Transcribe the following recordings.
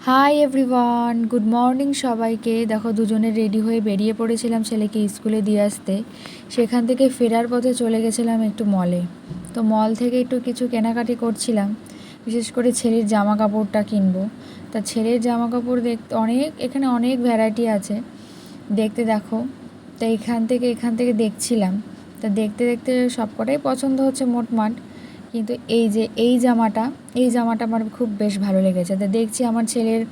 Hi everyone, good morning সবাইকে। দেখো দুজনে রেডি হয়ে বেরিয়ে পড়েছিলাম ছেলেকে স্কুলে দিয়ে আসতে। সেখান থেকে ফেরার পথে চলে গেছিলাম একটু মলে। তো মল থেকে একটু কিছু কেনাকাটি করছিলাম, বিশেষ করে ছেলের জামা কাপড়টা কিনবো। তা ছেলের জামা কাপড় দেখতে এখানে অনেক ভ্যারাইটি আছে দেখতে, দেখো। তা এখান থেকে দেখছিলাম। তা দেখতে দেখতে সবকটাই পছন্দ হচ্ছে মোটমাট। কিন্তু এই জামাটা আমার খুব বেশ ভালো লেগেছে। তো দেখছি আমার ছেলের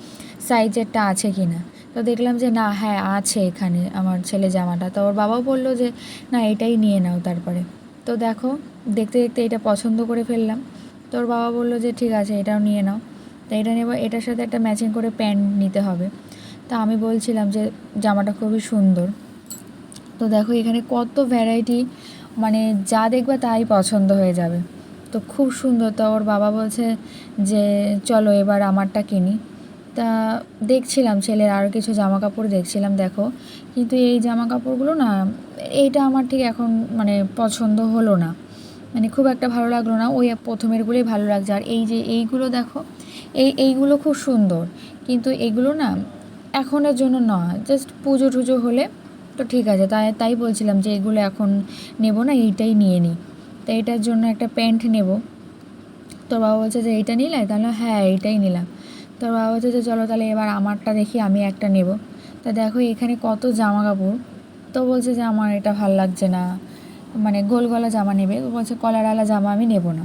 সাইজেরটা আছে কি না। তো দেখলাম যে না, হ্যাঁ আছে এখানে আমার ছেলে জামাটা। তো ওর বাবাও বললো যে না, এটাই নিয়ে নাও তারপরে। তো দেখো, দেখতে দেখতে এটা পছন্দ করে ফেললাম। তো ওর বাবা বললো যে ঠিক আছে, এটাও নিয়ে নাও। তো এটা নেবো, এটার সাথে একটা ম্যাচিং করে প্যান্ট নিতে হবে। তা আমি বলছিলাম যে জামাটা খুবই সুন্দর। তো দেখো এখানে কত ভ্যারাইটি, মানে যা দেখবে তাই পছন্দ হয়ে যাবে। তো খুব সুন্দর। তো ওর বাবা বলছে যে চলো এবার আমারটা কিনি। তা দেখছিলাম ছেলের আরও কিছু জামা কাপড় দেখছিলাম, দেখো। কিন্তু এই জামা কাপড়গুলো না, এইটা আমার ঠিক এখন মানে পছন্দ হলো না, মানে খুব একটা ভালো লাগলো না। ওই প্রথমেরগুলোই ভালো লাগছে। আর এই যে এইগুলো দেখো, এইগুলো খুব সুন্দর, কিন্তু এগুলো না এখনের জন্য নয়, জাস্ট পুজো টুজো হলে তো ঠিক আছে। তাই তাই বলছিলাম যে এগুলো এখন নেব না, এইটাই নিয়ে নিই। তো এটার জন্য একটা প্যান্ট নেব। তোর বাবা বলছে যে এইটা নিলে, তাহলে হ্যাঁ এইটাই নিলাম। তোর বাবা বলছে যে চলো তাহলে এবার আমারটা দেখি, আমি একটা নেব। তা দেখো এখানে কত জামা কাপড়। তো বলছে যে আমার এটা ভাল লাগছে না, মানে গোল গলা জামা নেবে। ও বলছে কলারওয়ালা জামা আমি নেব না।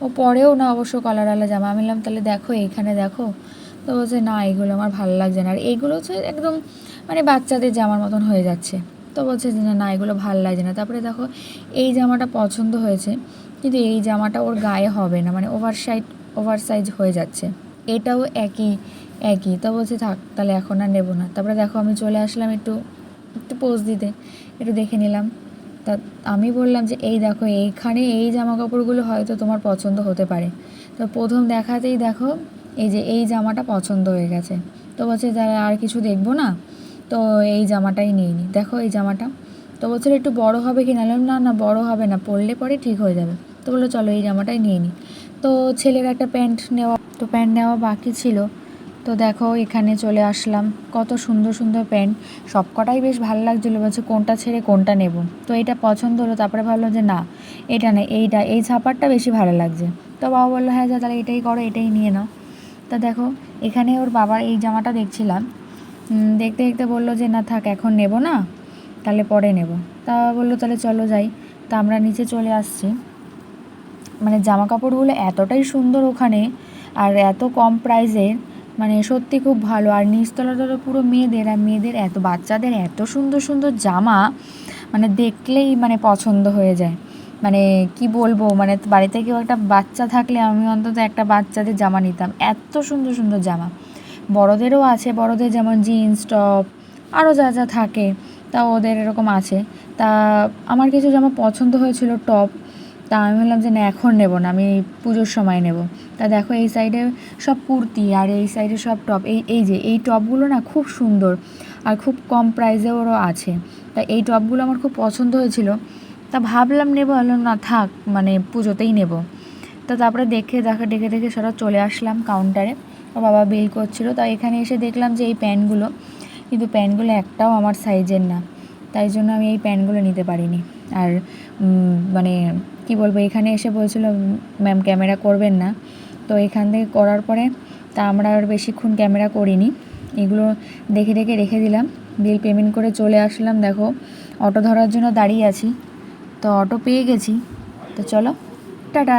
ও পরেও না অবশ্য কলারওয়ালা জামা। আমি বললাম তাহলে দেখো এইখানে দেখো। তো বলছে না, এগুলো আমার ভালো লাগছে না। আর এইগুলো হচ্ছে একদম মানে বাচ্চাদের জামার মতন হয়ে যাচ্ছে। তো বলছে যে না, এগুলো ভালো লাগছে না। তারপরে দেখো এই জামাটা পছন্দ হয়েছে, কিন্তু এই জামাটা ওর গায়ে হবে না, মানে ওভার সাইজ হয়ে যাচ্ছে। এটাও একই একই। তো বলছে থাক তাহলে এখন আর নেবো না। তারপরে দেখো আমি চলে আসলাম একটু একটু পোজ দিতে, একটু দেখে নিলাম। তা আমি বললাম যে এই দেখো এইখানে এই জামা কাপড়গুলো হয়তো তোমার পছন্দ হতে পারে। তো প্রথম দেখাতেই দেখো এই যে এই জামাটা পছন্দ হয়ে গেছে। তো বলছে তাহলে আর কিছু দেখবো না, তো এই জামাটাই নিয়ে নিই। দেখো এই জামাটা। তো বলছিল একটু বড় হবে কি না, না না বড় হবে না, পরলে পরে ঠিক হয়ে যাবে। তো বললো চলো এই জামাটাই নিয়ে নিই। তো ছেলের একটা প্যান্ট নেওয়া বাকি ছিল। তো দেখো এখানে চলে আসলাম, কত সুন্দর সুন্দর প্যান্ট, সবকটাই বেশ ভালো লাগছিলো। বলছে কোনটা ছেড়ে কোনটা নেব। তো এইটা পছন্দ হলো। তারপরে ভাবলাম যে না, এটা না, এই ছাপারটা বেশি ভালো লাগছে। তো বাবা বললো হ্যাঁ যা তাহলে এটাই করো, এটাই নিয়ে নাও। তা দেখো এখানে ওর বাবার এই জামাটা দেখছিলাম, দেখতে দেখতে বললো যে না থাক এখন নেব না, তাহলে পরে নেব। তা বললো তাহলে চলো যাই। তা আমরা নিচে চলে আসছি। মানে জামা কাপড়গুলো এতটাই সুন্দর ওখানে, আর এত কম প্রাইসের, মানে সত্যি খুব ভালো। আর নিচতলাটা তো পুরো মেয়েদের, আর মেয়েদের এত বাচ্চাদের এত সুন্দর সুন্দর জামা, মানে দেখলেই মানে পছন্দ হয়ে যায়। মানে কি বলবো, মানে বাড়িতে কেউ একটা বাচ্চা থাকলে আমি অন্তত একটা বাচ্চাদের জামা নিতাম, এত সুন্দর সুন্দর জামা। বড়োদেরও আছে, বড়োদের যেমন জিন্স টপ আরও যা যা থাকে, তা ওদের এরকম আছে। তা আমার কিছু জামা পছন্দ হয়েছিল টপ। তা আমি বললাম যে না এখন নেব না, আমি পুজোর সময় নেব। তা দেখো এই সাইডে সব কুর্তি, আর এই সাইডে সব টপ। এই টপগুলো না খুব সুন্দর, আর খুব কম প্রাইসে ওরও আছে। তা এই টপগুলো আমার খুব পছন্দ হয়েছিল। তা ভাবলাম নেবো, বললাম না থাক, মানে পুজোতেই নেব। তো তারপরে দেখে দেখে সেটা চলে আসলাম কাউন্টারে। ও বাবা বিল করছিল। তা এখানে এসে দেখলাম যে এই প্যান্টগুলো, কিন্তু প্যান্টগুলো একটাও আমার সাইজের না। তাই জন্য আমি এই প্যান্টগুলো নিতে পারিনি। আর মানে কি বলবো, এখানে এসে বলছিল ম্যাম ক্যামেরা করবেন না। তো এখান থেকে করার পরে তা আমরা আর বেশিক্ষণ ক্যামেরা করিনি, এগুলো দেখে দেখে রেখে দিলাম। বিল পেমেন্ট করে চলে আসলাম। দেখো অটো ধরার জন্য দাঁড়িয়ে আছি, তো অটো পেয়ে গেছি। তো চলো টাটা।